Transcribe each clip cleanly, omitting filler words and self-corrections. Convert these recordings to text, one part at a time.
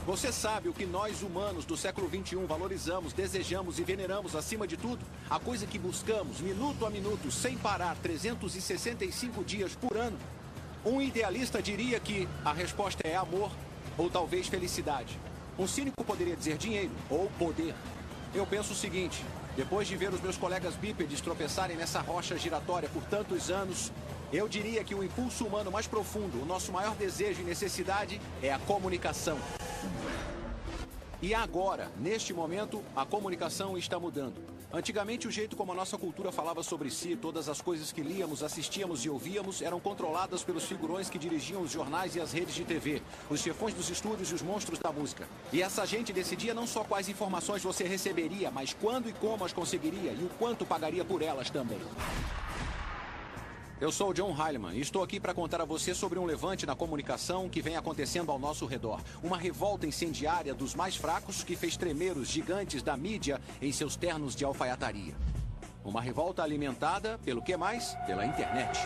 Você sabe o que nós humanos do século XXI valorizamos, desejamos e veneramos acima de tudo? A coisa que buscamos, minuto a minuto, sem parar, 365 dias por ano? Um idealista diria que a resposta é amor ou talvez felicidade. Um cínico poderia dizer dinheiro ou poder. Eu penso o seguinte: depois de ver os meus colegas bípedes tropeçarem nessa rocha giratória por tantos anos, eu diria que o impulso humano mais profundo, o nosso maior desejo e necessidade é a comunicação. E agora, neste momento, a comunicação está mudando. Antigamente, o jeito como a nossa cultura falava sobre si, todas as coisas que líamos, assistíamos e ouvíamos, eram controladas pelos figurões que dirigiam os jornais e as redes de TV, os chefões dos estúdios e os monstros da música. E essa gente decidia não só quais informações você receberia, mas quando e como as conseguiria e o quanto pagaria por elas também. Eu sou o John Heilemann e estou aqui para contar a você sobre um levante na comunicação que vem acontecendo ao nosso redor. Uma revolta incendiária dos mais fracos que fez tremer os gigantes da mídia em seus ternos de alfaiataria. Uma revolta alimentada pelo que mais? Pela internet.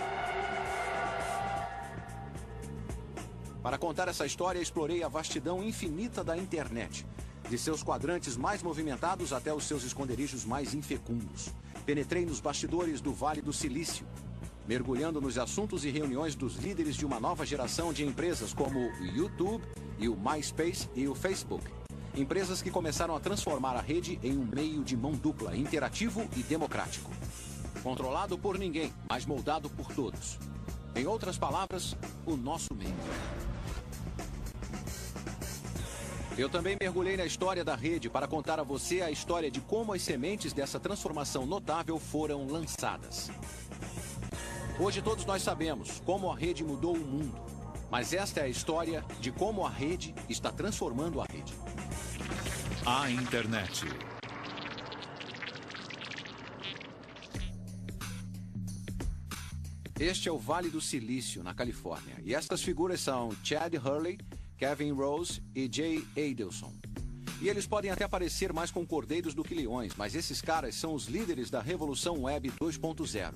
Para contar essa história, explorei a vastidão infinita da internet. De seus quadrantes mais movimentados até os seus esconderijos mais infecundos. Penetrei nos bastidores do Vale do Silício, mergulhando nos assuntos e reuniões dos líderes de uma nova geração de empresas como o YouTube, e o MySpace e o Facebook. Empresas que começaram a transformar a rede em um meio de mão dupla, interativo e democrático. Controlado por ninguém, mas moldado por todos. Em outras palavras, o nosso meio. Eu também mergulhei na história da rede para contar a você a história de como as sementes dessa transformação notável foram lançadas. Hoje todos nós sabemos como a rede mudou o mundo, mas esta é a história de como a rede está transformando a rede. A internet. Este é o Vale do Silício, na Califórnia, e estas figuras são Chad Hurley, Kevin Rose e Jay Adelson. E eles podem até parecer mais com cordeiros do que leões, mas esses caras são os líderes da Revolução Web 2.0.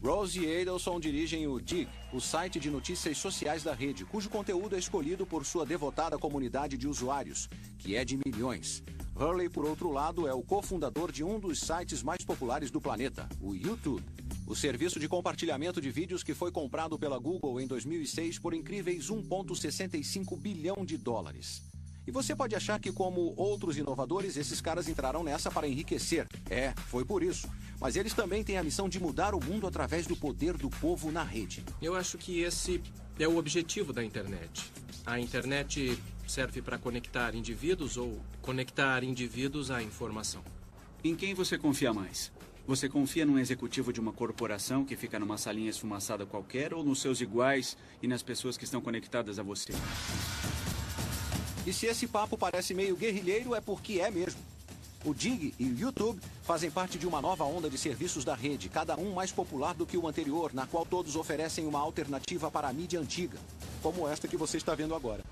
Rose e Adelson dirigem o Digg, o site de notícias sociais da rede, cujo conteúdo é escolhido por sua devotada comunidade de usuários, que é de milhões. Hurley, por outro lado, é o cofundador de um dos sites mais populares do planeta, o YouTube, o serviço de compartilhamento de vídeos que foi comprado pela Google em 2006 por incríveis 1,65 bilhão de dólares. E você pode achar que, como outros inovadores, esses caras entraram nessa para enriquecer. É, foi por isso. Mas eles também têm a missão de mudar o mundo através do poder do povo na rede. Eu acho que esse é o objetivo da internet. A internet serve para conectar indivíduos ou conectar indivíduos à informação. Em quem você confia mais? Você confia num executivo de uma corporação que fica numa salinha esfumaçada qualquer ou nos seus iguais e nas pessoas que estão conectadas a você? E se esse papo parece meio guerrilheiro, é porque é mesmo. O Digg e o YouTube fazem parte de uma nova onda de serviços da rede, cada um mais popular do que o anterior, na qual todos oferecem uma alternativa para a mídia antiga, como esta que você está vendo agora.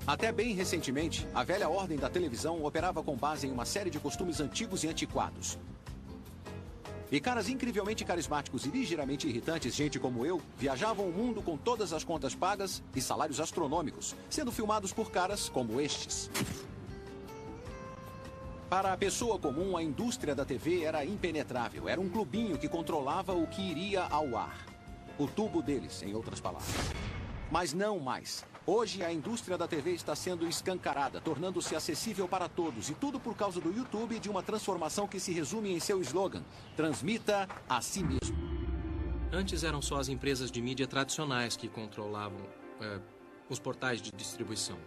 Até bem recentemente, a velha ordem da televisão operava com base em uma série de costumes antigos e antiquados. E caras incrivelmente carismáticos e ligeiramente irritantes, gente como eu, viajavam o mundo com todas as contas pagas e salários astronômicos, sendo filmados por caras como estes. Para a pessoa comum, a indústria da TV era impenetrável. Era um clubinho que controlava o que iria ao ar. O tubo deles, em outras palavras. Mas não mais. Hoje, a indústria da TV está sendo escancarada, tornando-se acessível para todos. E tudo por causa do YouTube e de uma transformação que se resume em seu slogan: transmita a si mesmo. Antes eram só as empresas de mídia tradicionais que controlavam os portais de distribuição.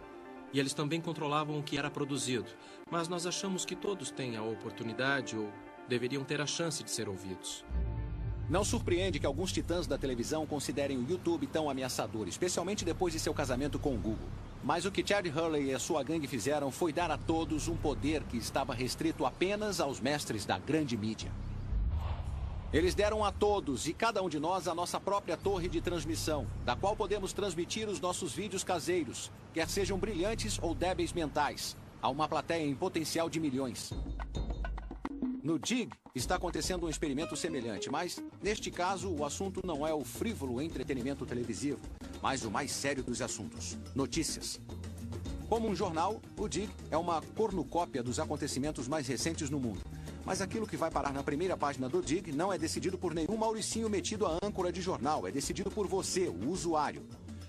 E eles também controlavam o que era produzido. Mas nós achamos que todos têm a oportunidade ou deveriam ter a chance de ser ouvidos. Não surpreende que alguns titãs da televisão considerem o YouTube tão ameaçador, especialmente depois de seu casamento com o Google. Mas o que Chad Hurley e a sua gangue fizeram foi dar a todos um poder que estava restrito apenas aos mestres da grande mídia. Eles deram a todos e cada um de nós a nossa própria torre de transmissão, da qual podemos transmitir os nossos vídeos caseiros, quer sejam brilhantes ou débeis mentais, a uma plateia em potencial de milhões. No Digg está acontecendo um experimento semelhante, mas, neste caso, o assunto não é o frívolo entretenimento televisivo, mas o mais sério dos assuntos: notícias. Como um jornal, o Digg é uma cornucópia dos acontecimentos mais recentes no mundo. Mas aquilo que vai parar na primeira página do Digg não é decidido por nenhum Mauricinho metido à âncora de jornal, é decidido por você, o usuário.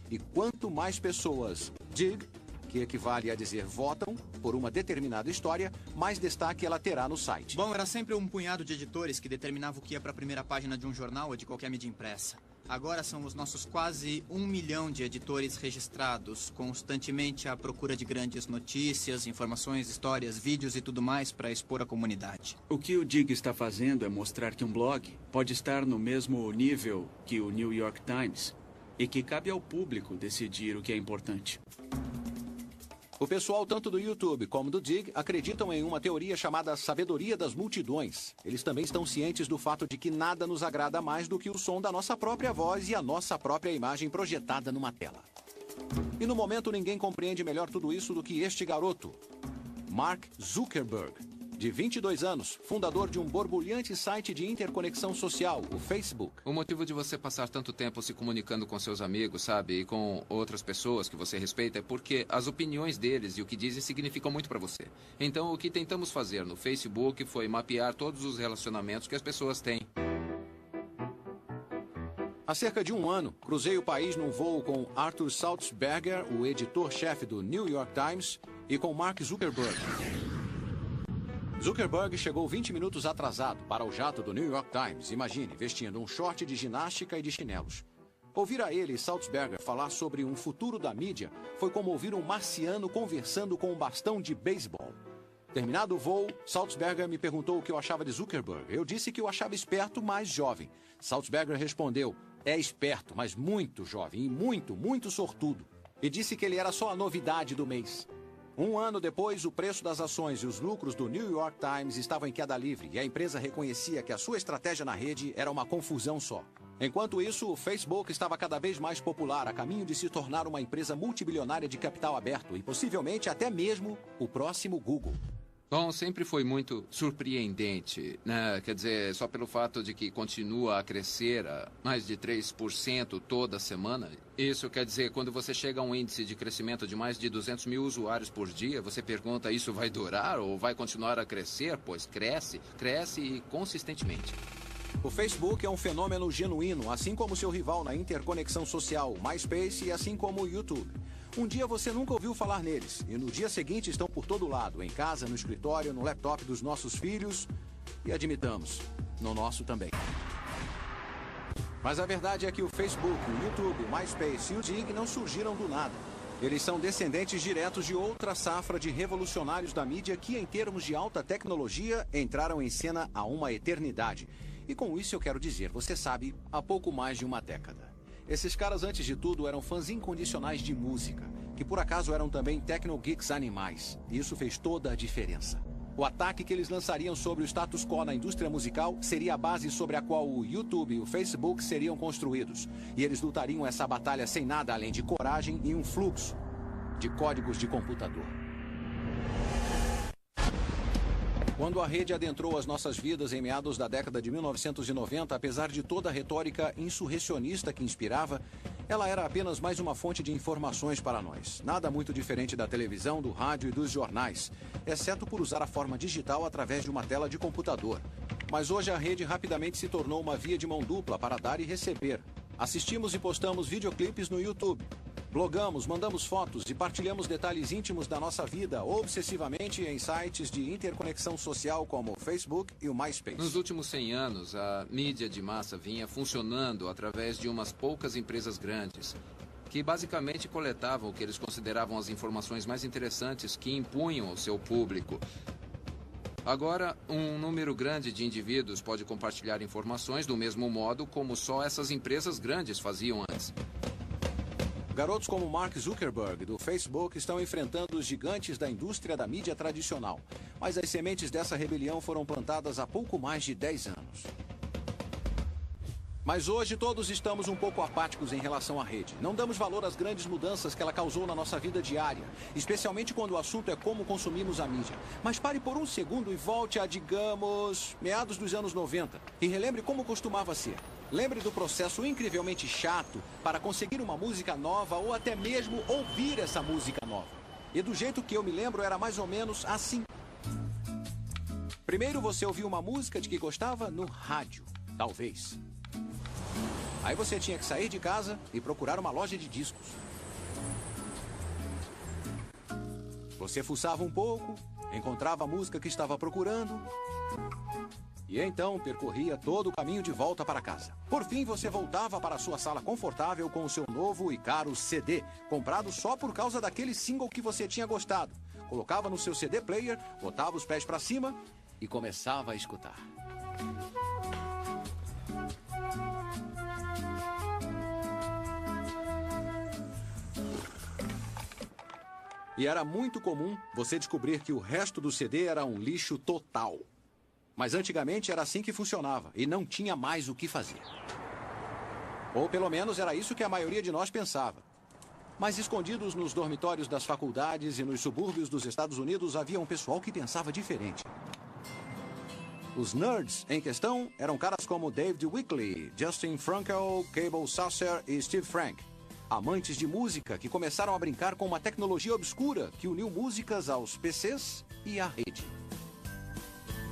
E quanto mais pessoas Digg, que equivale a dizer votam, por uma determinada história, mais destaque ela terá no site. Bom, era sempre um punhado de editores que determinava o que ia para a primeira página de um jornal ou de qualquer mídia impressa. Agora são os nossos quase 1 milhão de editores registrados, constantemente à procura de grandes notícias, informações, histórias, vídeos e tudo mais para expor à comunidade. O que o Digg está fazendo é mostrar que um blog pode estar no mesmo nível que o New York Times e que cabe ao público decidir o que é importante. O pessoal tanto do YouTube como do Digg acreditam em uma teoria chamada sabedoria das multidões. Eles também estão cientes do fato de que nada nos agrada mais do que o som da nossa própria voz e a nossa própria imagem projetada numa tela. E no momento ninguém compreende melhor tudo isso do que este garoto, Mark Zuckerberg, de 22 anos, fundador de um borbulhante site de interconexão social, o Facebook. O motivo de você passar tanto tempo se comunicando com seus amigos, sabe, e com outras pessoas que você respeita, é porque as opiniões deles e o que dizem significam muito para você. Então, o que tentamos fazer no Facebook foi mapear todos os relacionamentos que as pessoas têm. Há cerca de um ano, cruzei o país num voo com Arthur Sulzberger, o editor-chefe do New York Times, e com Mark Zuckerberg. Zuckerberg chegou 20 minutos atrasado para o jato do New York Times, imagine, vestindo um short de ginástica e de chinelos. Ouvir a ele e Sulzberger falar sobre um futuro da mídia foi como ouvir um marciano conversando com um bastão de beisebol. Terminado o voo, Sulzberger me perguntou o que eu achava de Zuckerberg. Eu disse que o achava esperto, mas jovem. Sulzberger respondeu: é esperto, mas muito jovem e muito sortudo. E disse que ele era só a novidade do mês. Um ano depois, o preço das ações e os lucros do New York Times estavam em queda livre e a empresa reconhecia que a sua estratégia na rede era uma confusão só. Enquanto isso, o Facebook estava cada vez mais popular, a caminho de se tornar uma empresa multibilionária de capital aberto e possivelmente até mesmo o próximo Google. Bom, sempre foi muito surpreendente, né? Quer dizer, só pelo fato de que continua a crescer a mais de 3% toda semana. Isso quer dizer, quando você chega a um índice de crescimento de mais de 200 mil usuários por dia, você pergunta, isso vai durar ou vai continuar a crescer? Pois cresce e consistentemente. O Facebook é um fenômeno genuíno, assim como seu rival na interconexão social, o MySpace, e assim como o YouTube. Um dia você nunca ouviu falar neles, e no dia seguinte estão por todo lado, em casa, no escritório, no laptop dos nossos filhos, e admitamos, no nosso também. Mas a verdade é que o Facebook, o YouTube, o MySpace e o Digg não surgiram do nada. Eles são descendentes diretos de outra safra de revolucionários da mídia que, em termos de alta tecnologia, entraram em cena há uma eternidade. E com isso eu quero dizer, você sabe, há pouco mais de uma década. Esses caras, antes de tudo, eram fãs incondicionais de música, que por acaso eram também techno-geeks animais. E isso fez toda a diferença. O ataque que eles lançariam sobre o status quo na indústria musical seria a base sobre a qual o YouTube e o Facebook seriam construídos. E eles lutariam essa batalha sem nada além de coragem e um fluxo de códigos de computador. Quando a rede adentrou as nossas vidas em meados da década de 1990, apesar de toda a retórica insurrecionista que inspirava, ela era apenas mais uma fonte de informações para nós. Nada muito diferente da televisão, do rádio e dos jornais, exceto por usar a forma digital através de uma tela de computador. Mas hoje a rede rapidamente se tornou uma via de mão dupla para dar e receber. Assistimos e postamos videoclipes no YouTube. Blogamos, mandamos fotos e partilhamos detalhes íntimos da nossa vida obsessivamente em sites de interconexão social como o Facebook e o MySpace. Nos últimos 100 anos, a mídia de massa vinha funcionando através de umas poucas empresas grandes, que basicamente coletavam o que eles consideravam as informações mais interessantes que impunham ao seu público. Agora, um número grande de indivíduos pode compartilhar informações do mesmo modo como só essas empresas grandes faziam antes. Garotos como Mark Zuckerberg, do Facebook, estão enfrentando os gigantes da indústria da mídia tradicional. Mas as sementes dessa rebelião foram plantadas há pouco mais de 10 anos. Mas hoje todos estamos um pouco apáticos em relação à rede. Não damos valor às grandes mudanças que ela causou na nossa vida diária, especialmente quando o assunto é como consumimos a mídia. Mas pare por um segundo e volte a, digamos, meados dos anos 90 e relembre como costumava ser. Lembre do processo incrivelmente chato para conseguir uma música nova ou até mesmo ouvir essa música nova. E do jeito que eu me lembro era mais ou menos assim. Primeiro você ouvia uma música de que gostava no rádio, talvez. Aí você tinha que sair de casa e procurar uma loja de discos. Você fuçava um pouco, encontrava a música que estava procurando e então percorria todo o caminho de volta para casa. Por fim, você voltava para a sua sala confortável com o seu novo e caro CD, comprado só por causa daquele single que você tinha gostado. Colocava no seu CD player, botava os pés para cima e começava a escutar. E era muito comum você descobrir que o resto do CD era um lixo total. Mas antigamente era assim que funcionava e não tinha mais o que fazer. Ou pelo menos era isso que a maioria de nós pensava. Mas escondidos nos dormitórios das faculdades e nos subúrbios dos Estados Unidos havia um pessoal que pensava diferente. Os nerds em questão eram caras como David Wickley, Justin Frankel, Cable Sasser e Steve Frank. Amantes de música que começaram a brincar com uma tecnologia obscura que uniu músicas aos PCs e à rede.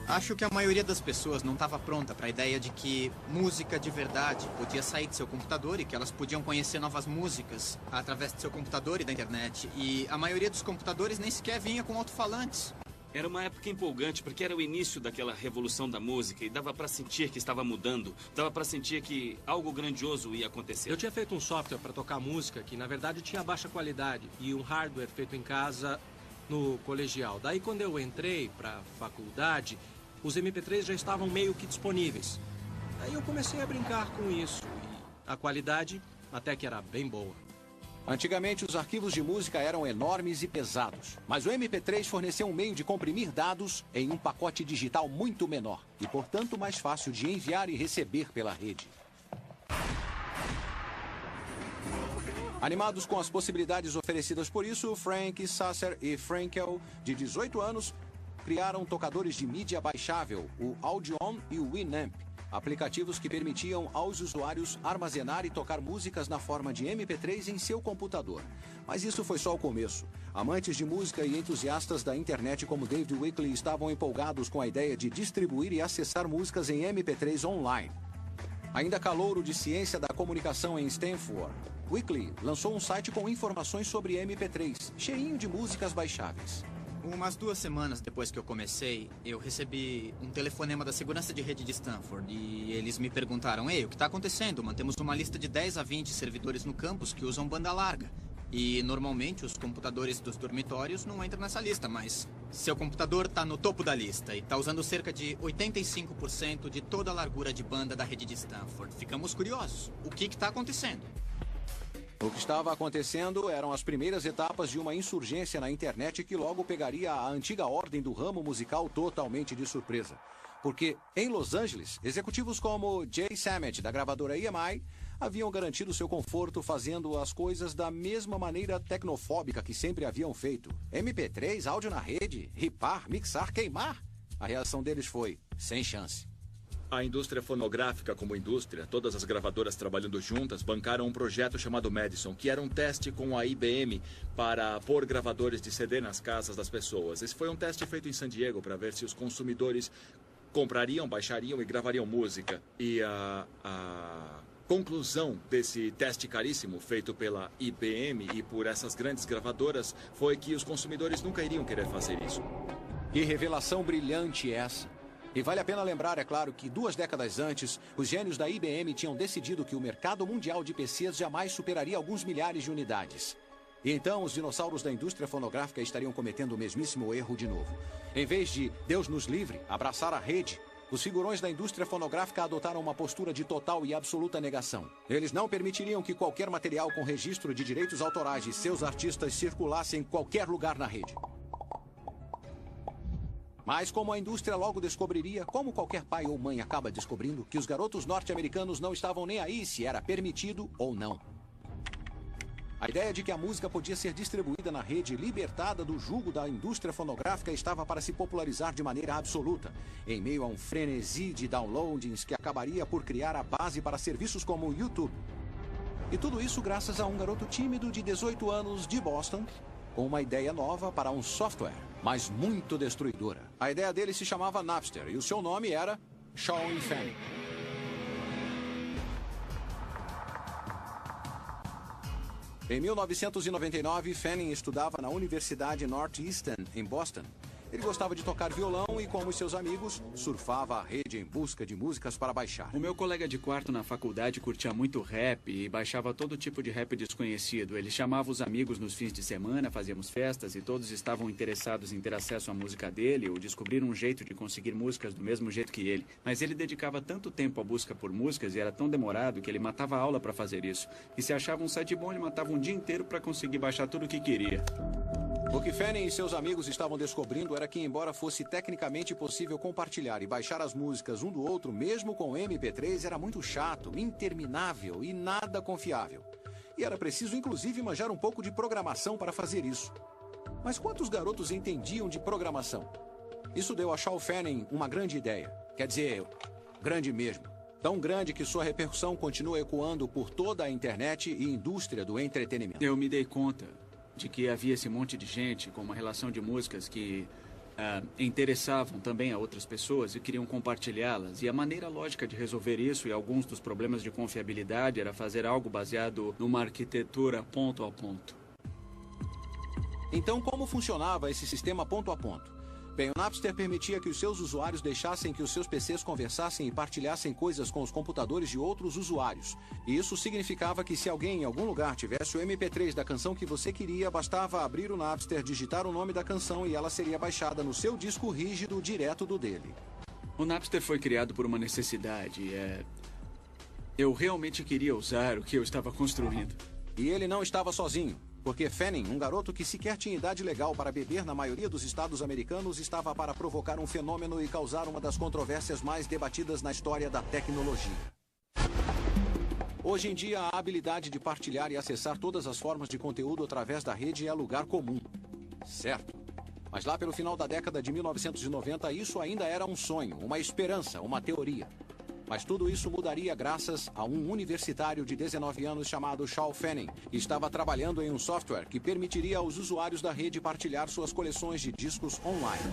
Acho que a maioria das pessoas não estava pronta para a ideia de que música de verdade podia sair de seu computador e que elas podiam conhecer novas músicas através de seu computador e da internet. E a maioria dos computadores nem sequer vinha com alto-falantes. Era uma época empolgante, porque era o início daquela revolução da música e dava para sentir que estava mudando, dava para sentir que algo grandioso ia acontecer. Eu tinha feito um software para tocar música que, na verdade, tinha baixa qualidade e um hardware feito em casa no colegial. Daí, quando eu entrei para a faculdade, os MP3 já estavam meio que disponíveis. Aí eu comecei a brincar com isso e a qualidade até que era bem boa. Antigamente, os arquivos de música eram enormes e pesados, mas o MP3 forneceu um meio de comprimir dados em um pacote digital muito menor e, portanto, mais fácil de enviar e receber pela rede. Animados com as possibilidades oferecidas por isso, Frank, Sasser e Frankel, de 18 anos, criaram tocadores de mídia baixável, o Audion e o Winamp. Aplicativos que permitiam aos usuários armazenar e tocar músicas na forma de MP3 em seu computador. Mas isso foi só o começo. Amantes de música e entusiastas da internet como David Wickley estavam empolgados com a ideia de distribuir e acessar músicas em MP3 online. Ainda calouro de ciência da comunicação em Stanford, Wickley lançou um site com informações sobre MP3, cheinho de músicas baixáveis. Umas 2 semanas depois que eu comecei, eu recebi um telefonema da segurança de rede de Stanford e eles me perguntaram: "Ei, o que está acontecendo? Mantemos uma lista de 10 a 20 servidores no campus que usam banda larga. E normalmente os computadores dos dormitórios não entram nessa lista, mas seu computador está no topo da lista e está usando cerca de 85% de toda a largura de banda da rede de Stanford. Ficamos curiosos. O que está acontecendo?" O que estava acontecendo eram as primeiras etapas de uma insurgência na internet que logo pegaria a antiga ordem do ramo musical totalmente de surpresa. Porque, em Los Angeles, executivos como Jay Sammet, da gravadora EMI, haviam garantido seu conforto fazendo as coisas da mesma maneira tecnofóbica que sempre haviam feito. MP3, áudio na rede, ripar, mixar, queimar. A reação deles foi: sem chance. A indústria fonográfica como indústria, todas as gravadoras trabalhando juntas, bancaram um projeto chamado Madison, que era um teste com a IBM para pôr gravadores de CD nas casas das pessoas. Esse foi um teste feito em San Diego para ver se os consumidores comprariam, baixariam e gravariam música. E a conclusão desse teste caríssimo feito pela IBM e por essas grandes gravadoras foi que os consumidores nunca iriam querer fazer isso. Que revelação brilhante essa! E vale a pena lembrar, é claro, que 2 décadas antes, os gênios da IBM tinham decidido que o mercado mundial de PCs jamais superaria alguns milhares de unidades. E então os dinossauros da indústria fonográfica estariam cometendo o mesmíssimo erro de novo. Em vez de, Deus nos livre, abraçar a rede, os figurões da indústria fonográfica adotaram uma postura de total e absoluta negação. Eles não permitiriam que qualquer material com registro de direitos autorais de seus artistas circulasse em qualquer lugar na rede. Mas como a indústria logo descobriria, como qualquer pai ou mãe acaba descobrindo, que os garotos norte-americanos não estavam nem aí se era permitido ou não. A ideia de que a música podia ser distribuída na rede libertada do jugo da indústria fonográfica estava para se popularizar de maneira absoluta, em meio a um frenesi de downloadings que acabaria por criar a base para serviços como o YouTube. E tudo isso graças a um garoto tímido de 18 anos de Boston, com uma ideia nova para um software, mas muito destruidora. A ideia dele se chamava Napster e o seu nome era Sean Fanning. Em 1999, Fanning estudava na Universidade Northeastern, em Boston. Ele gostava de tocar violão e, como seus amigos, surfava a rede em busca de músicas para baixar. O meu colega de quarto na faculdade curtia muito rap e baixava todo tipo de rap desconhecido. Ele chamava os amigos nos fins de semana, fazíamos festas e todos estavam interessados em ter acesso à música dele ou descobrir um jeito de conseguir músicas do mesmo jeito que ele. Mas ele dedicava tanto tempo à busca por músicas e era tão demorado que ele matava a aula para fazer isso. E se achava um site bom, ele matava um dia inteiro para conseguir baixar tudo o que queria. O que Fanning e seus amigos estavam descobrindo era que, embora fosse tecnicamente possível compartilhar e baixar as músicas um do outro, mesmo com MP3, era muito chato, interminável e nada confiável. E era preciso, inclusive, manjar um pouco de programação para fazer isso. Mas quantos garotos entendiam de programação? Isso deu a Sean Fanning uma grande ideia. Quer dizer, grande mesmo. Tão grande que sua repercussão continua ecoando por toda a internet e indústria do entretenimento. Eu me dei conta de que havia esse monte de gente com uma relação de músicas que interessavam também a outras pessoas e queriam compartilhá-las. E a maneira lógica de resolver isso e alguns dos problemas de confiabilidade era fazer algo baseado numa arquitetura ponto a ponto. Então, como funcionava esse sistema ponto a ponto? Bem, o Napster permitia que os seus usuários deixassem que os seus PCs conversassem e partilhassem coisas com os computadores de outros usuários. E isso significava que se alguém em algum lugar tivesse o MP3 da canção que você queria, bastava abrir o Napster, digitar o nome da canção e ela seria baixada no seu disco rígido direto do dele. O Napster foi criado por uma necessidade. Eu realmente queria usar o que eu estava construindo. E ele não estava sozinho. Porque Fanning, um garoto que sequer tinha idade legal para beber na maioria dos estados americanos, estava para provocar um fenômeno e causar uma das controvérsias mais debatidas na história da tecnologia. Hoje em dia, a habilidade de partilhar e acessar todas as formas de conteúdo através da rede é lugar comum. Certo. Mas lá pelo final da década de 1990, isso ainda era um sonho, uma esperança, uma teoria. Mas tudo isso mudaria graças a um universitário de 19 anos chamado Sean Fanning, que estava trabalhando em um software que permitiria aos usuários da rede partilhar suas coleções de discos online.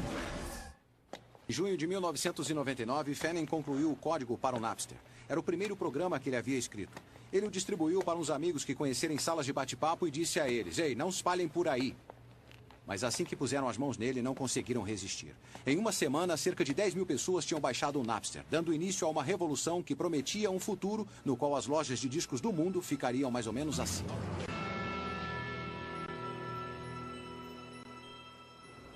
Em junho de 1999, Fanning concluiu o código para o Napster. Era o primeiro programa que ele havia escrito. Ele o distribuiu para uns amigos que conheceram em salas de bate-papo e disse a eles: "Ei, não espalhem por aí." Mas assim que puseram as mãos nele, não conseguiram resistir. Em uma semana, cerca de 10 mil pessoas tinham baixado o Napster, dando início a uma revolução que prometia um futuro no qual as lojas de discos do mundo ficariam mais ou menos assim.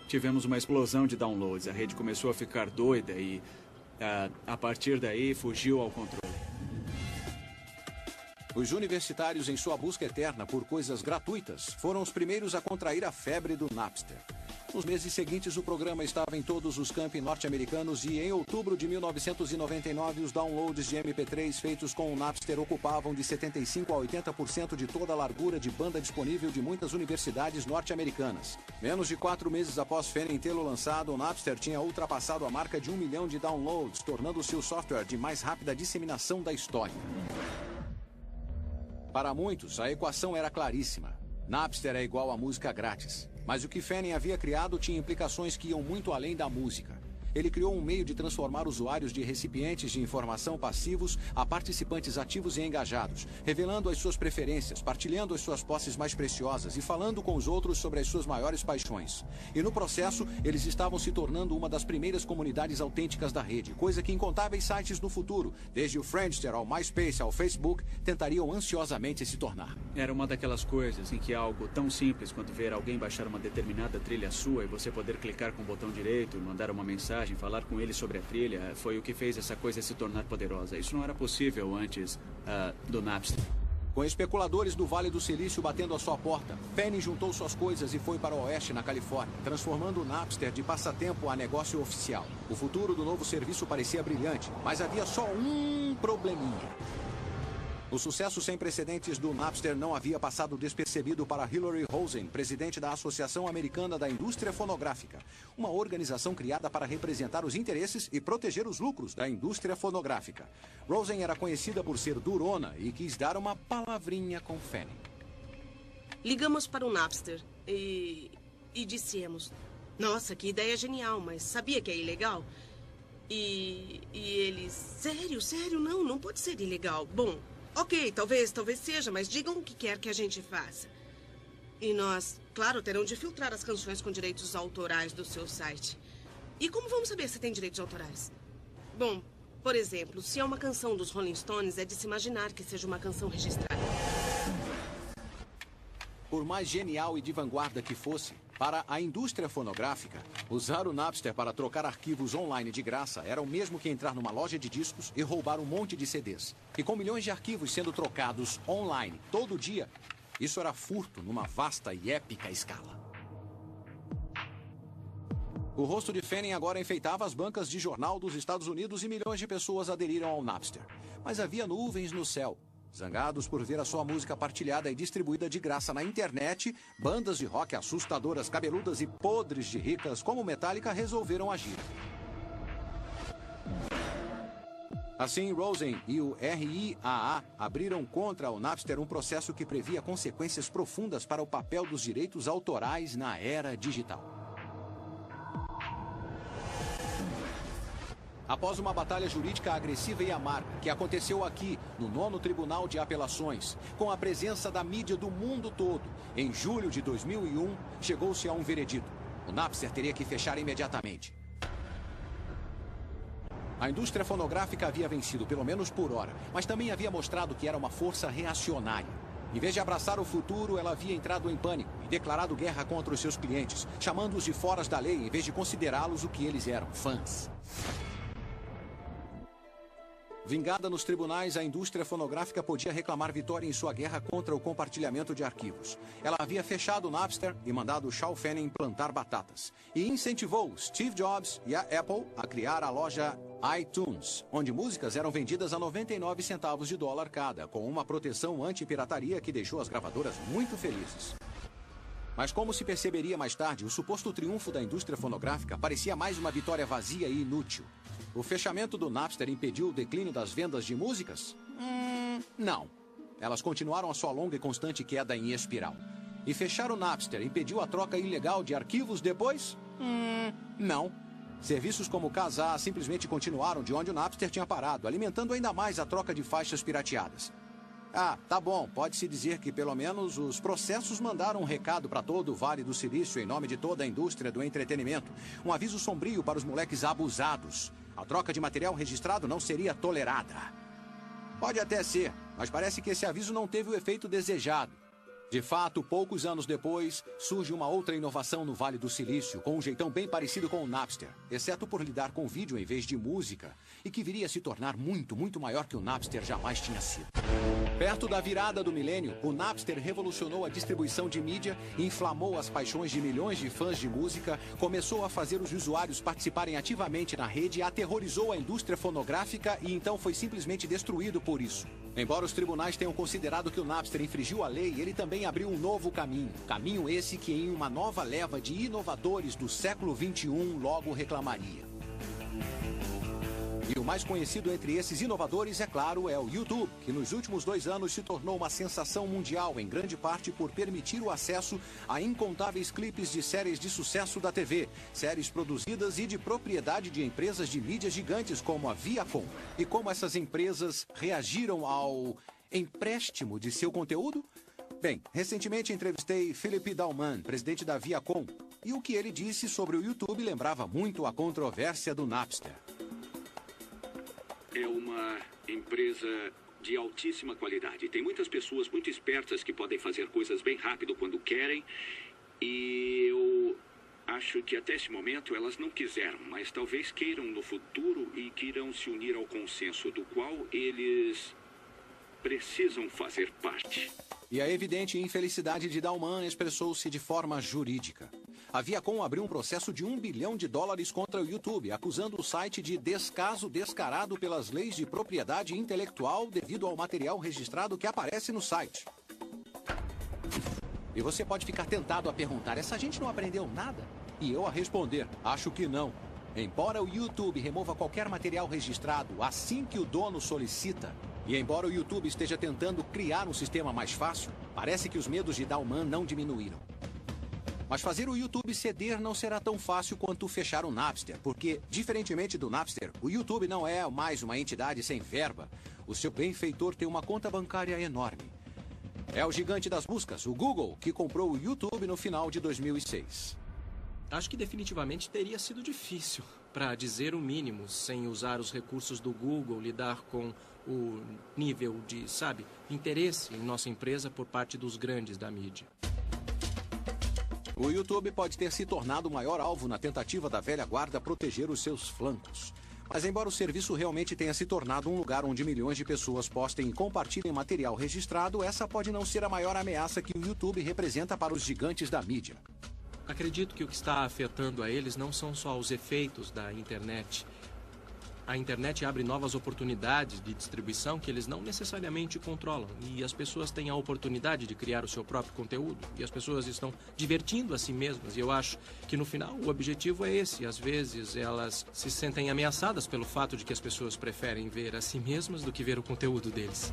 Tivemos uma explosão de downloads. A rede começou a ficar doida e, a partir daí, fugiu ao controle. Os universitários, em sua busca eterna por coisas gratuitas, foram os primeiros a contrair a febre do Napster. Nos meses seguintes, o programa estava em todos os campi norte-americanos e, em outubro de 1999, os downloads de MP3 feitos com o Napster ocupavam de 75% a 80% de toda a largura de banda disponível de muitas universidades norte-americanas. Menos de 4 meses após Fanning tê-lo lançado, o Napster tinha ultrapassado a marca de 1 milhão de downloads, tornando-se o software de mais rápida disseminação da história. Para muitos, a equação era claríssima. Napster é igual a música grátis. Mas o que Fanning havia criado tinha implicações que iam muito além da música. Ele criou um meio de transformar usuários de recipientes de informação passivos a participantes ativos e engajados, revelando as suas preferências, partilhando as suas posses mais preciosas e falando com os outros sobre as suas maiores paixões. E no processo, eles estavam se tornando uma das primeiras comunidades autênticas da rede, coisa que incontáveis sites no futuro, desde o Friendster ao MySpace ao Facebook, tentariam ansiosamente se tornar. Era uma daquelas coisas em que algo tão simples quanto ver alguém baixar uma determinada trilha sua e você poder clicar com o botão direito e mandar uma mensagem, falar com ele sobre a trilha, foi o que fez essa coisa se tornar poderosa. Isso não era possível antes do Napster. Com especuladores do Vale do Silício batendo à sua porta, Fanning juntou suas coisas e foi para o oeste, na Califórnia, transformando o Napster de passatempo a negócio oficial. O futuro do novo serviço parecia brilhante, mas havia só um probleminha. O sucesso sem precedentes do Napster não havia passado despercebido para Hillary Rosen, presidente da Associação Americana da Indústria Fonográfica, uma organização criada para representar os interesses e proteger os lucros da indústria fonográfica. Rosen era conhecida por ser durona e quis dar uma palavrinha com Fanning. Ligamos para o Napster e dissemos: nossa, que ideia genial, mas sabia que é ilegal? E eles: sério, não pode ser ilegal. Bom, ok, talvez seja, mas digam o que quer que a gente faça. E nós, claro, terão de filtrar as canções com direitos autorais do seu site. E como vamos saber se tem direitos autorais? Bom, por exemplo, se é uma canção dos Rolling Stones, é de se imaginar que seja uma canção registrada. Por mais genial e de vanguarda que fosse, para a indústria fonográfica, usar o Napster para trocar arquivos online de graça era o mesmo que entrar numa loja de discos e roubar um monte de CDs. E com milhões de arquivos sendo trocados online todo dia, isso era furto numa vasta e épica escala. O rosto de Fanning agora enfeitava as bancas de jornal dos Estados Unidos e milhões de pessoas aderiram ao Napster. Mas havia nuvens no céu. Zangados por ver a sua música partilhada e distribuída de graça na internet, bandas de rock assustadoras, cabeludas e podres de ricas como Metallica resolveram agir. Assim, Rosen e o RIAA abriram contra o Napster um processo que previa consequências profundas para o papel dos direitos autorais na era digital. Após uma batalha jurídica agressiva e amarga, que aconteceu aqui, no 9º Tribunal de Apelações, com a presença da mídia do mundo todo, em julho de 2001, chegou-se a um veredito. O Napster teria que fechar imediatamente. A indústria fonográfica havia vencido, pelo menos por hora, mas também havia mostrado que era uma força reacionária. Em vez de abraçar o futuro, ela havia entrado em pânico e declarado guerra contra os seus clientes, chamando-os de foras da lei em vez de considerá-los o que eles eram, fãs. Vingada nos tribunais, a indústria fonográfica podia reclamar vitória em sua guerra contra o compartilhamento de arquivos. Ela havia fechado o Napster e mandado Shaw Fanning plantar batatas. E incentivou Steve Jobs e a Apple a criar a loja iTunes, onde músicas eram vendidas a 99 centavos de dólar cada, com uma proteção anti-pirataria que deixou as gravadoras muito felizes. Mas como se perceberia mais tarde, o suposto triunfo da indústria fonográfica parecia mais uma vitória vazia e inútil. O fechamento do Napster impediu o declínio das vendas de músicas? Não. Elas continuaram a sua longa e constante queda em espiral. E fechar o Napster impediu a troca ilegal de arquivos depois? Não. Serviços como o Kazaa simplesmente continuaram de onde o Napster tinha parado, alimentando ainda mais a troca de faixas pirateadas. Ah, tá bom, pode-se dizer que pelo menos os processos mandaram um recado para todo o Vale do Silício em nome de toda a indústria do entretenimento. Um aviso sombrio para os moleques abusados. A troca de material registrado não seria tolerada. Pode até ser, mas parece que esse aviso não teve o efeito desejado. De fato, poucos anos depois, surge uma outra inovação no Vale do Silício, com um jeitão bem parecido com o Napster, exceto por lidar com vídeo em vez de música, e que viria a se tornar muito, muito maior que o Napster jamais tinha sido. Perto da virada do milênio, o Napster revolucionou a distribuição de mídia, inflamou as paixões de milhões de fãs de música, começou a fazer os usuários participarem ativamente na rede, aterrorizou a indústria fonográfica e então foi simplesmente destruído por isso. Embora os tribunais tenham considerado que o Napster infringiu a lei, ele também abriu um novo caminho. Caminho esse que em uma nova leva de inovadores do século XXI logo reclamaria. E o mais conhecido entre esses inovadores, é claro, é o YouTube, que nos últimos 2 anos se tornou uma sensação mundial, em grande parte por permitir o acesso a incontáveis clipes de séries de sucesso da TV, séries produzidas e de propriedade de empresas de mídia gigantes como a Viacom. E como essas empresas reagiram ao empréstimo de seu conteúdo? Bem, recentemente entrevistei Philip Dauman, presidente da Viacom, e o que ele disse sobre o YouTube lembrava muito a controvérsia do Napster. É uma empresa de altíssima qualidade. Tem muitas pessoas muito espertas que podem fazer coisas bem rápido quando querem. E eu acho que até esse momento elas não quiseram, mas talvez queiram no futuro e queiram se unir ao consenso do qual eles precisam fazer parte. E a evidente infelicidade de Dauman expressou-se de forma jurídica. A Viacom abriu um processo de $1 bilhão contra o YouTube, acusando o site de descaso descarado pelas leis de propriedade intelectual devido ao material registrado que aparece no site. E você pode ficar tentado a perguntar, essa gente não aprendeu nada? E eu a responder, acho que não. Embora o YouTube remova qualquer material registrado assim que o dono solicita, e embora o YouTube esteja tentando criar um sistema mais fácil, parece que os medos de Dauman não diminuíram. Mas fazer o YouTube ceder não será tão fácil quanto fechar o Napster, porque, diferentemente do Napster, o YouTube não é mais uma entidade sem verba. O seu benfeitor tem uma conta bancária enorme. É o gigante das buscas, o Google, que comprou o YouTube no final de 2006. Acho que definitivamente teria sido difícil, para dizer o mínimo, sem usar os recursos do Google, lidar com o nível de, interesse em nossa empresa por parte dos grandes da mídia. O YouTube pode ter se tornado o maior alvo na tentativa da velha guarda proteger os seus flancos. Mas embora o serviço realmente tenha se tornado um lugar onde milhões de pessoas postem e compartilhem material registrado, essa pode não ser a maior ameaça que o YouTube representa para os gigantes da mídia. Acredito que o que está afetando a eles não são só os efeitos da internet. A internet abre novas oportunidades de distribuição que eles não necessariamente controlam. E as pessoas têm a oportunidade de criar o seu próprio conteúdo. E as pessoas estão divertindo a si mesmas. E eu acho que no final o objetivo é esse. Às vezes elas se sentem ameaçadas pelo fato de que as pessoas preferem ver a si mesmas do que ver o conteúdo deles.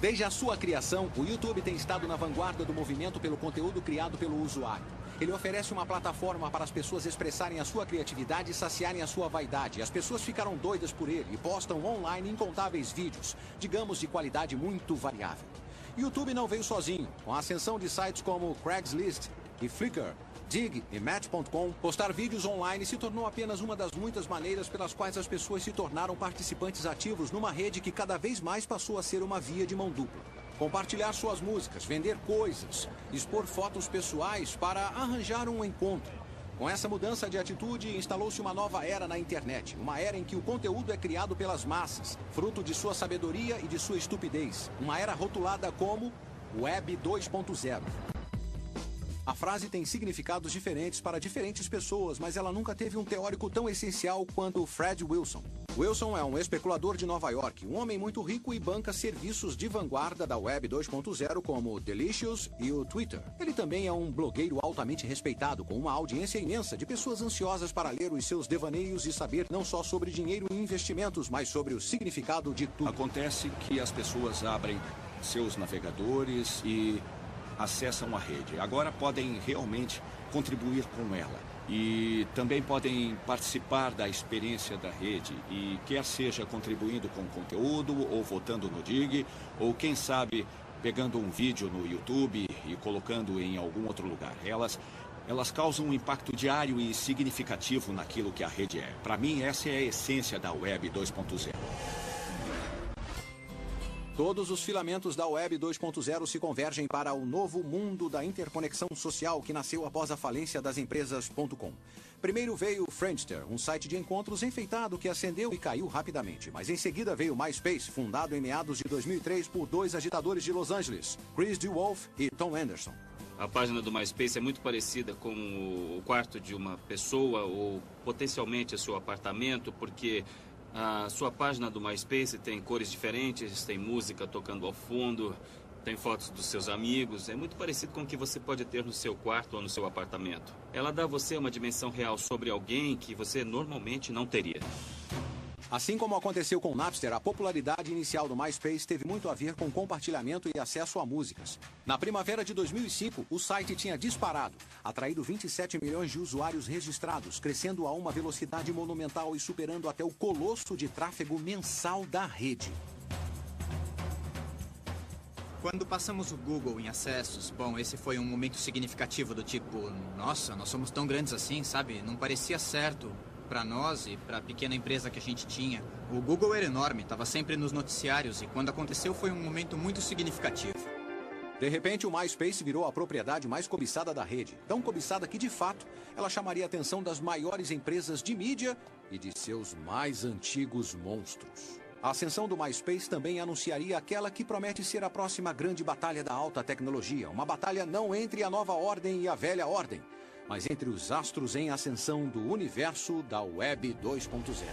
Desde a sua criação, o YouTube tem estado na vanguarda do movimento pelo conteúdo criado pelo usuário. Ele oferece uma plataforma para as pessoas expressarem a sua criatividade e saciarem a sua vaidade. As pessoas ficaram doidas por ele e postam online incontáveis vídeos, digamos de qualidade muito variável. YouTube não veio sozinho. Com a ascensão de sites como Craigslist e Flickr, Dig e Match.com, postar vídeos online se tornou apenas uma das muitas maneiras pelas quais as pessoas se tornaram participantes ativos numa rede que cada vez mais passou a ser uma via de mão dupla. Compartilhar suas músicas, vender coisas, expor fotos pessoais para arranjar um encontro. Com essa mudança de atitude, instalou-se uma nova era na internet. Uma era em que o conteúdo é criado pelas massas, fruto de sua sabedoria e de sua estupidez. Uma era rotulada como Web 2.0. A frase tem significados diferentes para diferentes pessoas, mas ela nunca teve um teórico tão essencial quanto Fred Wilson. Wilson é um especulador de Nova York, um homem muito rico e banca serviços de vanguarda da Web 2.0 como o Delicious e o Twitter. Ele também é um blogueiro altamente respeitado, com uma audiência imensa de pessoas ansiosas para ler os seus devaneios e saber não só sobre dinheiro e investimentos, mas sobre o significado de tudo. Acontece que as pessoas abrem seus navegadores e acessam a rede. Agora podem realmente contribuir com ela. E também podem participar da experiência da rede. E quer seja contribuindo com conteúdo, ou votando no Dig, ou quem sabe pegando um vídeo no YouTube e colocando em algum outro lugar. Elas causam um impacto diário e significativo naquilo que a rede é. Para mim, essa é a essência da Web 2.0. Todos os filamentos da Web 2.0 se convergem para o novo mundo da interconexão social que nasceu após a falência das empresas .com. Primeiro veio o Friendster, um site de encontros enfeitado que acendeu e caiu rapidamente. Mas em seguida veio o MySpace, fundado em meados de 2003 por dois agitadores de Los Angeles, Chris DeWolf e Tom Anderson. A página do MySpace é muito parecida com o quarto de uma pessoa ou potencialmente o seu apartamento, porque a sua página do MySpace tem cores diferentes, tem música tocando ao fundo, tem fotos dos seus amigos. É muito parecido com o que você pode ter no seu quarto ou no seu apartamento. Ela dá a você uma dimensão real sobre alguém que você normalmente não teria. Assim como aconteceu com o Napster, a popularidade inicial do MySpace teve muito a ver com compartilhamento e acesso a músicas. Na primavera de 2005, o site tinha disparado, atraído 27 milhões de usuários registrados, crescendo a uma velocidade monumental e superando até o colosso de tráfego mensal da rede. Quando passamos o Google em acessos, bom, esse foi um momento significativo do tipo, nossa, nós somos tão grandes assim, sabe? Não parecia certo para nós e para a pequena empresa que a gente tinha. O Google era enorme, estava sempre nos noticiários e quando aconteceu foi um momento muito significativo. De repente, o MySpace virou a propriedade mais cobiçada da rede. Tão cobiçada que, de fato, ela chamaria a atenção das maiores empresas de mídia e de seus mais antigos monstros. A ascensão do MySpace também anunciaria aquela que promete ser a próxima grande batalha da alta tecnologia. Uma batalha não entre a nova ordem e a velha ordem, mas entre os astros em ascensão do universo da Web 2.0.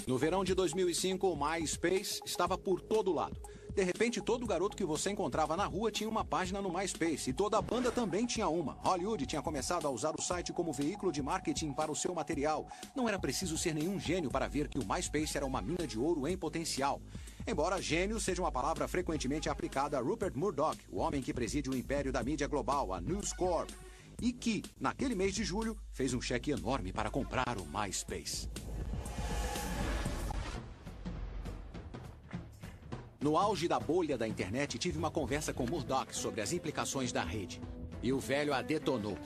No verão de 2005, o MySpace estava por todo lado. De repente, todo garoto que você encontrava na rua tinha uma página no MySpace e toda a banda também tinha uma. Hollywood tinha começado a usar o site como veículo de marketing para o seu material. Não era preciso ser nenhum gênio para ver que o MySpace era uma mina de ouro em potencial. Embora gênio seja uma palavra frequentemente aplicada a Rupert Murdoch, o homem que preside o império da mídia global, a News Corp, e que, naquele mês de julho, fez um cheque enorme para comprar o MySpace. No auge da bolha da internet, tive uma conversa com Murdoch sobre as implicações da rede. E o velho a detonou.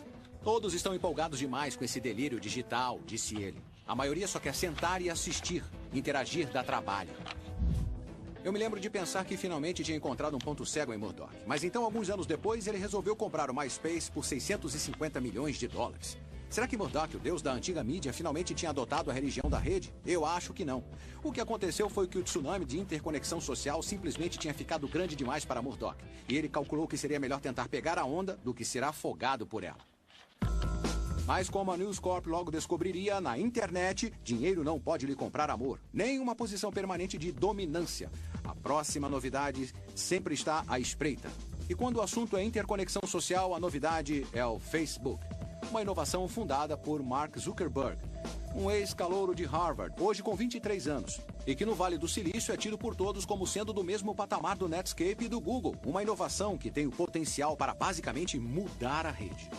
Todos estão empolgados demais com esse delírio digital, disse ele. A maioria só quer sentar e assistir. Interagir dá trabalho. Eu me lembro de pensar que finalmente tinha encontrado um ponto cego em Murdoch. Mas então, alguns anos depois, ele resolveu comprar o MySpace por 650 milhões de dólares. Será que Murdoch, o deus da antiga mídia, finalmente tinha adotado a religião da rede? Eu acho que não. O que aconteceu foi que o tsunami de interconexão social simplesmente tinha ficado grande demais para Murdoch. E ele calculou que seria melhor tentar pegar a onda do que ser afogado por ela. Mas como a News Corp logo descobriria, na internet, dinheiro não pode lhe comprar amor, nem uma posição permanente de dominância. A próxima novidade sempre está à espreita. E quando o assunto é interconexão social, a novidade é o Facebook. Uma inovação fundada por Mark Zuckerberg, um ex-calouro de Harvard, hoje com 23 anos, e que no Vale do Silício é tido por todos como sendo do mesmo patamar do Netscape e do Google. Uma inovação que tem o potencial para basicamente mudar a rede.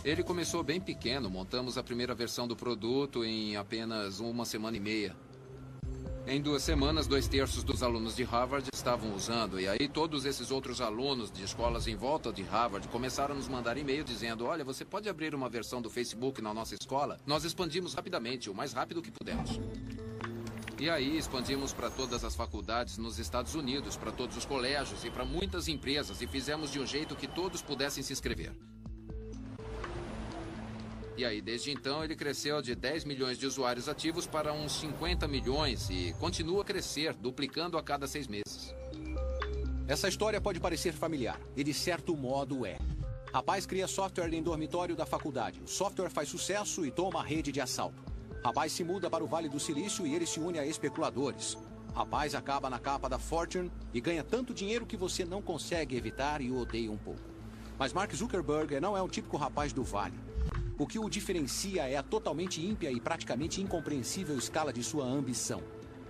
Ele começou bem pequeno, montamos a primeira versão do produto em apenas 1 semana e meia. Em 2 semanas, 2/3 dos alunos de Harvard estavam usando. E aí todos esses outros alunos de escolas em volta de Harvard começaram a nos mandar e-mail dizendo: olha, você pode abrir uma versão do Facebook na nossa escola? Nós expandimos rapidamente, o mais rápido que pudemos. E aí expandimos para todas as faculdades nos Estados Unidos, para todos os colégios e para muitas empresas. E fizemos de um jeito que todos pudessem se inscrever. E aí, desde então, ele cresceu de 10 milhões de usuários ativos para uns 50 milhões e continua a crescer, duplicando a cada 6 meses. Essa história pode parecer familiar, e de certo modo é. Rapaz cria software em dormitório da faculdade. O software faz sucesso e toma a rede de assalto. Rapaz se muda para o Vale do Silício e ele se une a especuladores. Rapaz acaba na capa da Fortune e ganha tanto dinheiro que você não consegue evitar e o odeia um pouco. Mas Mark Zuckerberg não é um típico rapaz do Vale. O que o diferencia é a totalmente ímpia e praticamente incompreensível escala de sua ambição.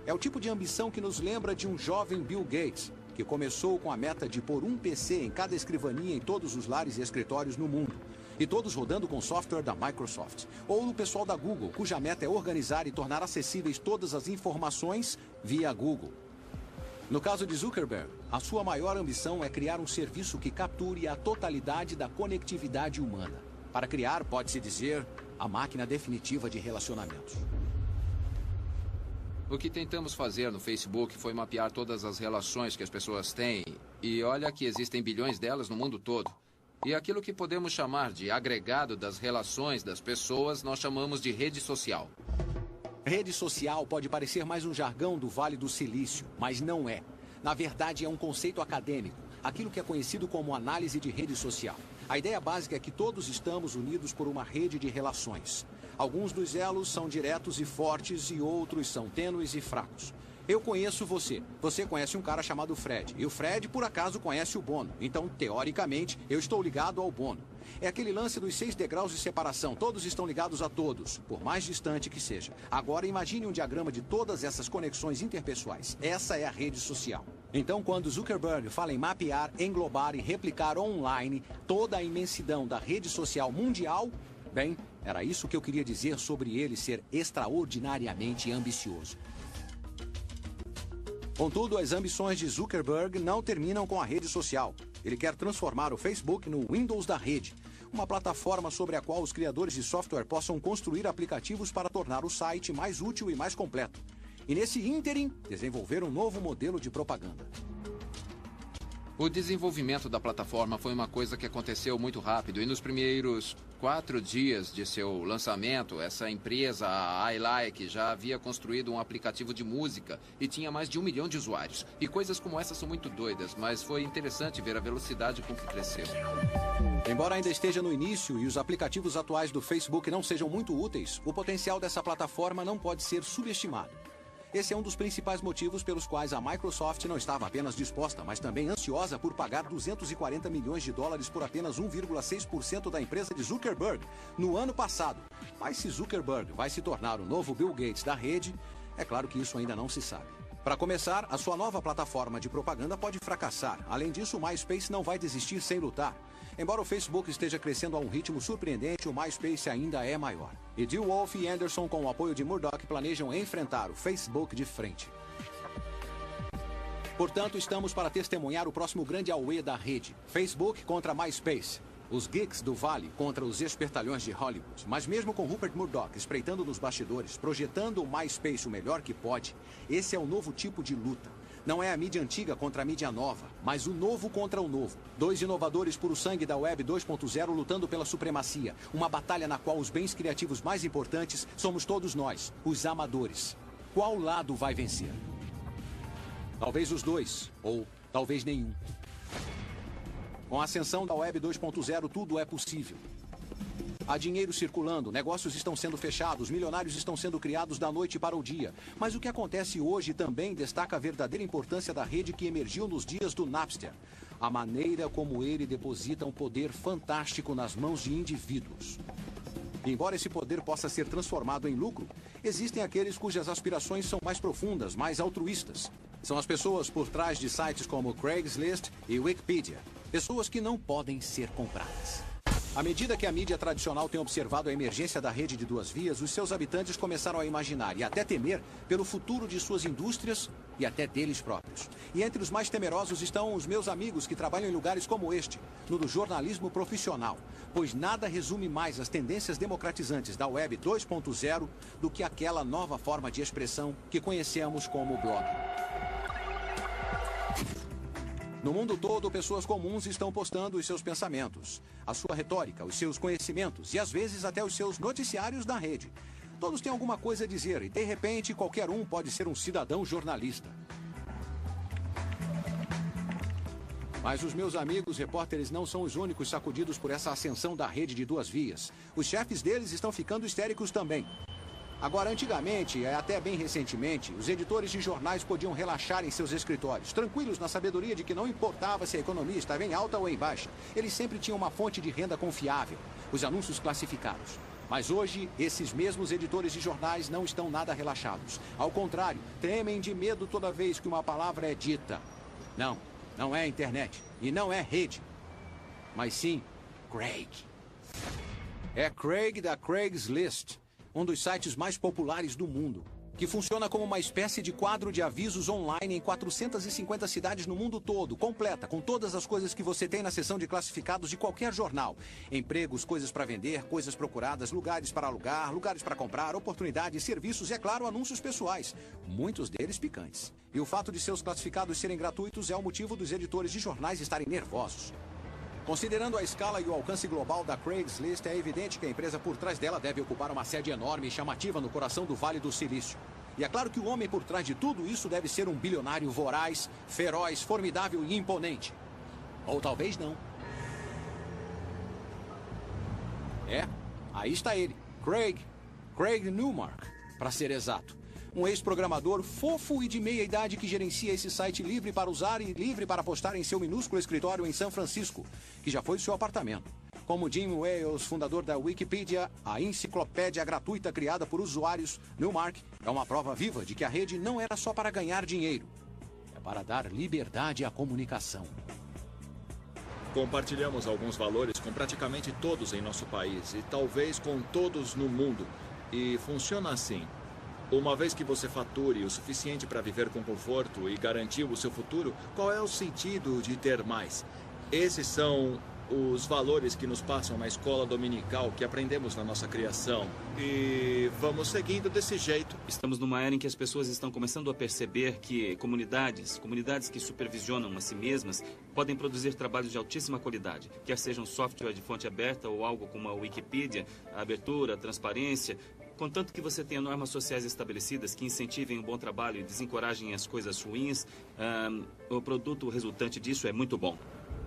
É o tipo de ambição que nos lembra de um jovem Bill Gates, que começou com a meta de pôr um PC em cada escrivaninha em todos os lares e escritórios no mundo, e todos rodando com software da Microsoft. Ou o pessoal da Google, cuja meta é organizar e tornar acessíveis todas as informações via Google. No caso de Zuckerberg, a sua maior ambição é criar um serviço que capture a totalidade da conectividade humana. Para criar, pode-se dizer, a máquina definitiva de relacionamentos. O que tentamos fazer no Facebook foi mapear todas as relações que as pessoas têm. E olha que existem bilhões delas no mundo todo. E aquilo que podemos chamar de agregado das relações das pessoas, nós chamamos de rede social. Rede social pode parecer mais um jargão do Vale do Silício, mas não é. Na verdade, é um conceito acadêmico, aquilo que é conhecido como análise de rede social. A ideia básica é que todos estamos unidos por uma rede de relações. Alguns dos elos são diretos e fortes e outros são tênues e fracos. Eu conheço você. Você conhece um cara chamado Fred. E o Fred, por acaso, conhece o Bono. Então, teoricamente, eu estou ligado ao Bono. É aquele lance dos 6 degraus de separação. Todos estão ligados a todos, por mais distante que seja. Agora, imagine um diagrama de todas essas conexões interpessoais. Essa é a rede social. Então, quando Zuckerberg fala em mapear, englobar e replicar online toda a imensidão da rede social mundial, bem, era isso que eu queria dizer sobre ele ser extraordinariamente ambicioso. Contudo, as ambições de Zuckerberg não terminam com a rede social. Ele quer transformar o Facebook no Windows da rede, uma plataforma sobre a qual os criadores de software possam construir aplicativos para tornar o site mais útil e mais completo. E nesse ínterim, desenvolver um novo modelo de propaganda. O desenvolvimento da plataforma foi uma coisa que aconteceu muito rápido e nos primeiros 4 dias de seu lançamento, essa empresa, a iLike, já havia construído um aplicativo de música e tinha mais de 1 milhão de usuários. E coisas como essa são muito doidas, mas foi interessante ver a velocidade com que cresceu. Embora ainda esteja no início e os aplicativos atuais do Facebook não sejam muito úteis, o potencial dessa plataforma não pode ser subestimado. Esse é um dos principais motivos pelos quais a Microsoft não estava apenas disposta, mas também ansiosa por pagar 240 milhões de dólares por apenas 1,6% da empresa de Zuckerberg no ano passado. Mas se Zuckerberg vai se tornar o novo Bill Gates da rede, é claro que isso ainda não se sabe. Para começar, a sua nova plataforma de propaganda pode fracassar. Além disso, o MySpace não vai desistir sem lutar. Embora o Facebook esteja crescendo a um ritmo surpreendente, o MySpace ainda é maior. E DeWolf e Anderson, com o apoio de Murdoch, planejam enfrentar o Facebook de frente. Portanto, estamos para testemunhar o próximo grande auê da rede. Facebook contra MySpace. Os geeks do Vale contra os espertalhões de Hollywood. Mas mesmo com Rupert Murdoch espreitando nos bastidores, projetando o MySpace o melhor que pode, esse é o novo tipo de luta. Não é a mídia antiga contra a mídia nova, mas o novo contra o novo. 2 inovadores puro sangue da Web 2.0 lutando pela supremacia. Uma batalha na qual os bens criativos mais importantes somos todos nós, os amadores. Qual lado vai vencer? Talvez os dois, ou talvez nenhum. Com a ascensão da Web 2.0, tudo é possível. Há dinheiro circulando, negócios estão sendo fechados, milionários estão sendo criados da noite para o dia. Mas o que acontece hoje também destaca a verdadeira importância da rede que emergiu nos dias do Napster. A maneira como ele deposita um poder fantástico nas mãos de indivíduos. Embora esse poder possa ser transformado em lucro, existem aqueles cujas aspirações são mais profundas, mais altruístas. São as pessoas por trás de sites como Craigslist e Wikipedia. Pessoas que não podem ser compradas. À medida que a mídia tradicional tem observado a emergência da rede de 2 vias, os seus habitantes começaram a imaginar e até temer pelo futuro de suas indústrias e até deles próprios. E entre os mais temerosos estão os meus amigos que trabalham em lugares como este, no do jornalismo profissional, pois nada resume mais as tendências democratizantes da Web 2.0 do que aquela nova forma de expressão que conhecemos como blog. No mundo todo, pessoas comuns estão postando os seus pensamentos, a sua retórica, os seus conhecimentos e às vezes até os seus noticiários na rede. Todos têm alguma coisa a dizer e de repente qualquer um pode ser um cidadão jornalista. Mas os meus amigos repórteres não são os únicos sacudidos por essa ascensão da rede de 2 vias. Os chefes deles estão ficando histéricos também. Agora, antigamente, e até bem recentemente, os editores de jornais podiam relaxar em seus escritórios, tranquilos na sabedoria de que não importava se a economia estava em alta ou em baixa. Eles sempre tinham uma fonte de renda confiável, os anúncios classificados. Mas hoje, esses mesmos editores de jornais não estão nada relaxados. Ao contrário, tremem de medo toda vez que uma palavra é dita. Não é internet e não é rede, mas sim Craig. É Craig da Craigslist. Um dos sites mais populares do mundo, que funciona como uma espécie de quadro de avisos online em 450 cidades no mundo todo, completa, com todas as coisas que você tem na seção de classificados de qualquer jornal. Empregos, coisas para vender, coisas procuradas, lugares para alugar, lugares para comprar, oportunidades, serviços e, é claro, anúncios pessoais, muitos deles picantes. E o fato de seus classificados serem gratuitos é o motivo dos editores de jornais estarem nervosos. Considerando a escala e o alcance global da Craigslist, é evidente que a empresa por trás dela deve ocupar uma sede enorme e chamativa no coração do Vale do Silício. E é claro que o homem por trás de tudo isso deve ser um bilionário voraz, feroz, formidável e imponente. Ou talvez não. Aí está ele, Craig Newmark, para ser exato. Um ex-programador fofo e de meia idade que gerencia esse site livre para usar e livre para postar em seu minúsculo escritório em São Francisco, que já foi seu apartamento. Como Jim Wales, fundador da Wikipedia, a enciclopédia gratuita criada por usuários, Newmark é uma prova viva de que a rede não era só para ganhar dinheiro. É para dar liberdade à comunicação. Compartilhamos alguns valores com praticamente todos em nosso país e talvez com todos no mundo. E funciona assim. Uma vez que você fature o suficiente para viver com conforto e garantir o seu futuro, qual é o sentido de ter mais? Esses são os valores que nos passam na escola dominical, que aprendemos na nossa criação. E vamos seguindo desse jeito. Estamos numa era em que as pessoas estão começando a perceber que comunidades que supervisionam a si mesmas, podem produzir trabalhos de altíssima qualidade, quer sejam software de fonte aberta ou algo como a Wikipedia, a abertura, a transparência, contanto que você tenha normas sociais estabelecidas que incentivem o bom trabalho e desencorajem as coisas ruins, o produto resultante disso é muito bom.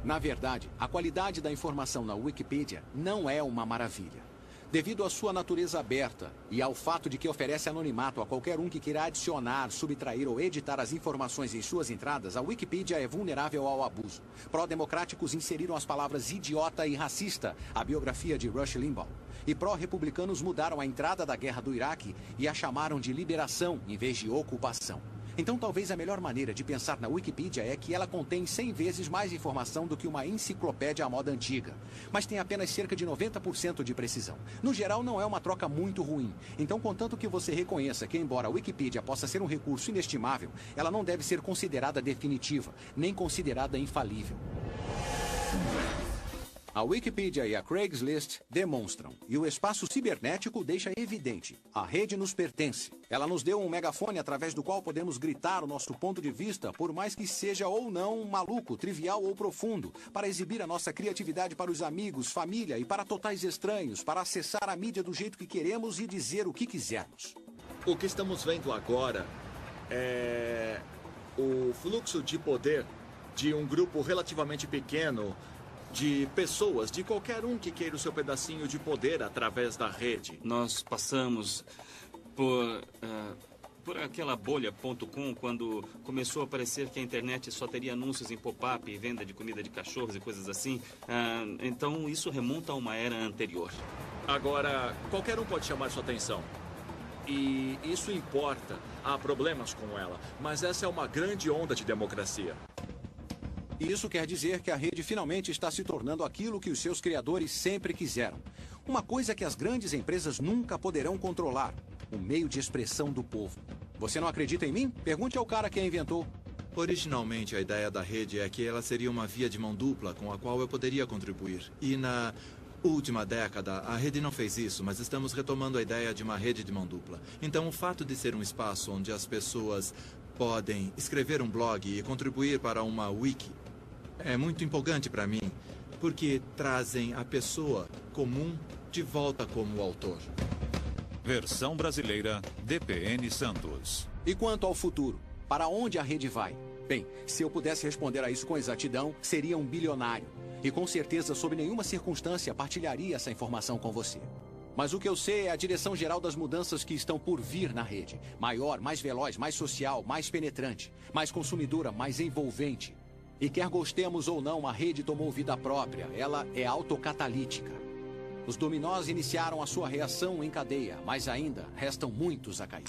Na verdade, a qualidade da informação na Wikipedia não é uma maravilha. Devido à sua natureza aberta e ao fato de que oferece anonimato a qualquer um que queira adicionar, subtrair ou editar as informações em suas entradas, a Wikipedia é vulnerável ao abuso. Pró-democráticos inseriram as palavras idiota e racista, a biografia de Rush Limbaugh. E pró-republicanos mudaram a entrada da guerra do Iraque e a chamaram de liberação em vez de ocupação. Então, talvez a melhor maneira de pensar na Wikipedia é que ela contém 100 vezes mais informação do que uma enciclopédia à moda antiga. Mas tem apenas cerca de 90% de precisão. No geral, não é uma troca muito ruim. Então, contanto que você reconheça que, embora a Wikipedia possa ser um recurso inestimável, ela não deve ser considerada definitiva, nem considerada infalível. A Wikipedia e a Craigslist demonstram, e o espaço cibernético deixa evidente, a rede nos pertence. Ela nos deu um megafone através do qual podemos gritar o nosso ponto de vista, por mais que seja ou não maluco, trivial ou profundo, para exibir a nossa criatividade para os amigos, família e para totais estranhos, para acessar a mídia do jeito que queremos e dizer o que quisermos. O que estamos vendo agora é o fluxo de poder de um grupo relativamente pequeno de pessoas, de qualquer um que queira o seu pedacinho de poder através da rede. Nós passamos por aquela bolha.com quando começou a parecer que a internet só teria anúncios em pop-up e venda de comida de cachorros e coisas assim. Então isso remonta a uma era anterior. Agora, qualquer um pode chamar sua atenção. E isso importa. Há problemas com ela. Mas essa é uma grande onda de democracia. Isso quer dizer que a rede finalmente está se tornando aquilo que os seus criadores sempre quiseram. Uma coisa que as grandes empresas nunca poderão controlar. O meio de expressão do povo. Você não acredita em mim? Pergunte ao cara que a inventou. Originalmente, a ideia da rede é que ela seria uma via de mão dupla com a qual eu poderia contribuir. E na última década, a rede não fez isso, mas estamos retomando a ideia de uma rede de mão dupla. Então, o fato de ser um espaço onde as pessoas podem escrever um blog e contribuir para uma wiki é muito empolgante para mim, porque trazem a pessoa comum de volta como autor. Versão brasileira, DPN Santos. E quanto ao futuro? Para onde a rede vai? Bem, se eu pudesse responder a isso com exatidão, seria um bilionário. E com certeza, sob nenhuma circunstância, partilharia essa informação com você. Mas o que eu sei é a direção geral das mudanças que estão por vir na rede. Maior, mais veloz, mais social, mais penetrante, mais consumidora, mais envolvente. E quer gostemos ou não, a rede tomou vida própria. Ela é autocatalítica. Os dominós iniciaram a sua reação em cadeia, mas ainda restam muitos a cair.